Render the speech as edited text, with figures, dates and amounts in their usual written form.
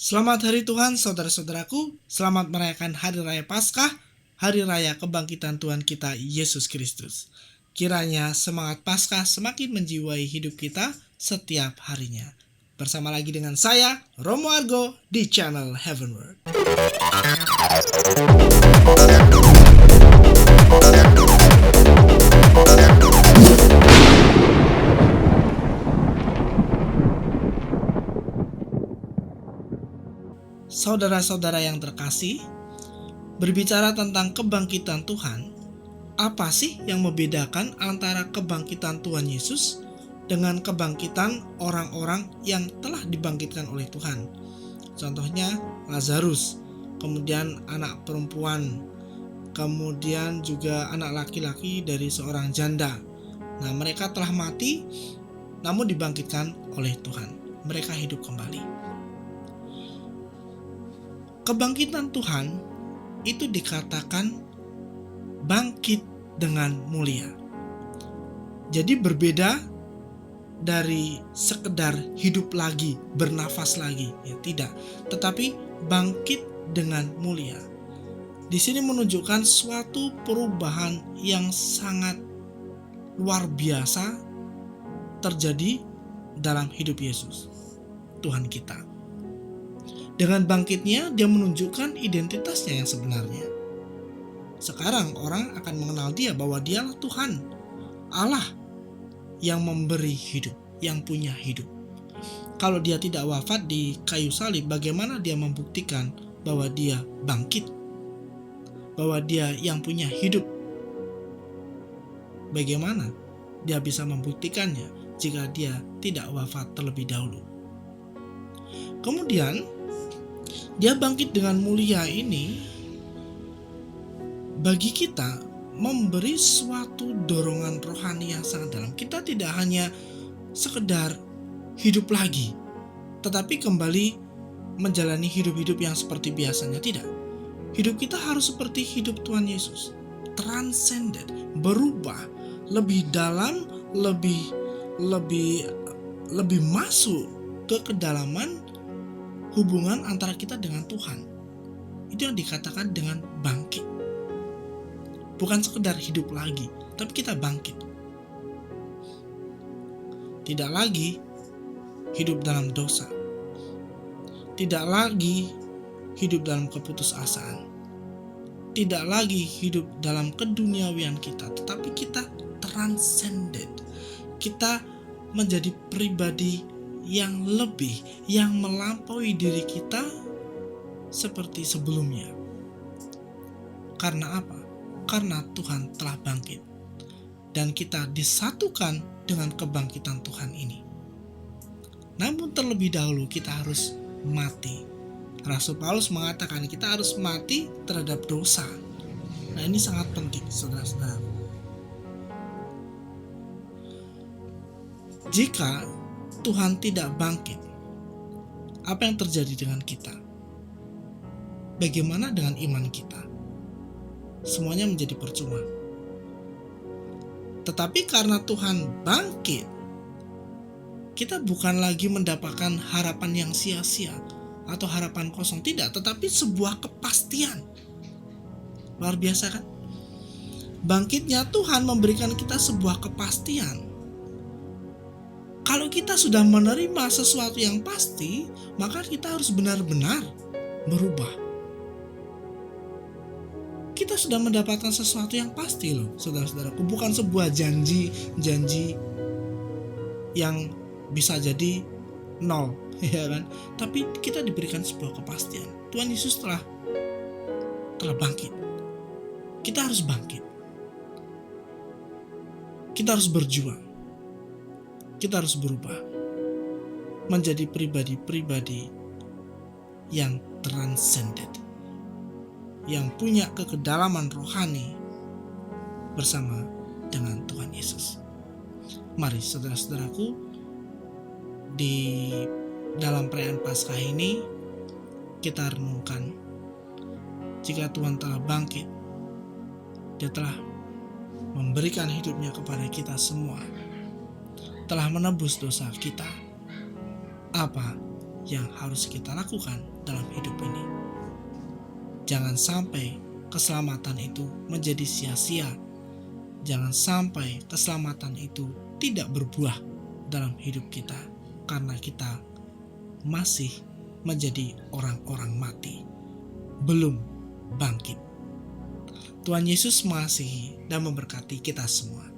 Selamat Hari Tuhan saudara-saudaraku, selamat merayakan Hari Raya Paskah, Hari Raya Kebangkitan Tuhan kita Yesus Kristus. Kiranya semangat Paskah semakin menjiwai hidup kita setiap harinya. Bersama lagi dengan saya, Romo Argo, di channel Heavenward. Saudara-saudara yang terkasih, berbicara tentang kebangkitan Tuhan, apa sih yang membedakan antara kebangkitan Tuhan Yesus dengan kebangkitan orang-orang yang telah dibangkitkan oleh Tuhan? Contohnya Lazarus, kemudian anak perempuan, kemudian juga anak laki-laki dari seorang janda. Nah, mereka telah mati namun dibangkitkan oleh Tuhan. Mereka hidup kembali. Kebangkitan Tuhan itu dikatakan bangkit dengan mulia. Jadi berbeda dari sekedar hidup lagi, bernafas lagi, ya tidak, tetapi bangkit dengan mulia. Di sini menunjukkan suatu perubahan yang sangat luar biasa terjadi dalam hidup Yesus, Tuhan kita. Dengan bangkitnya, dia menunjukkan identitasnya yang sebenarnya. Sekarang orang akan mengenal dia bahwa dialah Tuhan, Allah yang memberi hidup, yang punya hidup. Kalau dia tidak wafat di kayu salib, bagaimana dia membuktikan bahwa dia bangkit? Bahwa dia yang punya hidup? Bagaimana dia bisa membuktikannya jika dia tidak wafat terlebih dahulu? Kemudian, dia bangkit dengan mulia ini bagi kita memberi suatu dorongan rohani yang sangat dalam. Kita tidak hanya sekedar hidup lagi, tetapi kembali menjalani hidup-hidup yang seperti biasanya. Tidak. Hidup kita harus seperti hidup Tuhan Yesus. Transcended, berubah, lebih dalam, lebih masuk ke kedalaman hubungan antara kita dengan Tuhan. Itu yang dikatakan dengan bangkit. Bukan sekedar hidup lagi, tapi kita bangkit. Tidak lagi hidup dalam dosa. Tidak lagi hidup dalam keputusasaan. Tidak lagi hidup dalam keduniawian kita, tetapi kita transcended. Kita menjadi pribadi yang lebih, yang melampaui diri kita seperti sebelumnya. Karena apa? Karena Tuhan telah bangkit dan kita disatukan dengan kebangkitan Tuhan ini. Namun terlebih dahulu kita harus mati. Rasul Paulus mengatakan kita harus mati terhadap dosa. Nah, ini sangat penting, saudara-saudara. Jika Tuhan tidak bangkit, apa yang terjadi dengan kita? Bagaimana dengan iman kita? Semuanya menjadi percuma. Tetapi karena Tuhan bangkit, kita bukan lagi mendapatkan harapan yang sia-sia atau harapan kosong, tidak, tetapi sebuah kepastian. Luar biasa kan? Bangkitnya Tuhan memberikan kita sebuah kepastian. Kalau kita sudah menerima sesuatu yang pasti, maka kita harus benar-benar berubah. Kita sudah mendapatkan sesuatu yang pasti loh, saudara-saudaraku. Bukan sebuah janji yang bisa jadi nol, ya kan? Tapi kita diberikan sebuah kepastian. Tuhan Yesus telah bangkit. Kita harus bangkit. Kita harus berjuang. Kita harus berubah menjadi pribadi-pribadi yang transcended, yang punya kekedalaman rohani bersama dengan Tuhan Yesus. Mari saudara-saudaraku, di dalam perayaan Paskah ini kita renungkan, jika Tuhan telah bangkit, Dia telah memberikan hidupnya kepada kita semua, telah menebus dosa kita. Apa yang harus kita lakukan dalam hidup ini. Jangan sampai keselamatan itu menjadi sia-sia. Jangan sampai keselamatan itu tidak berbuah dalam hidup kita, karena kita masih menjadi orang-orang mati, belum bangkit. Tuhan Yesus mengasihi dan memberkati kita semua.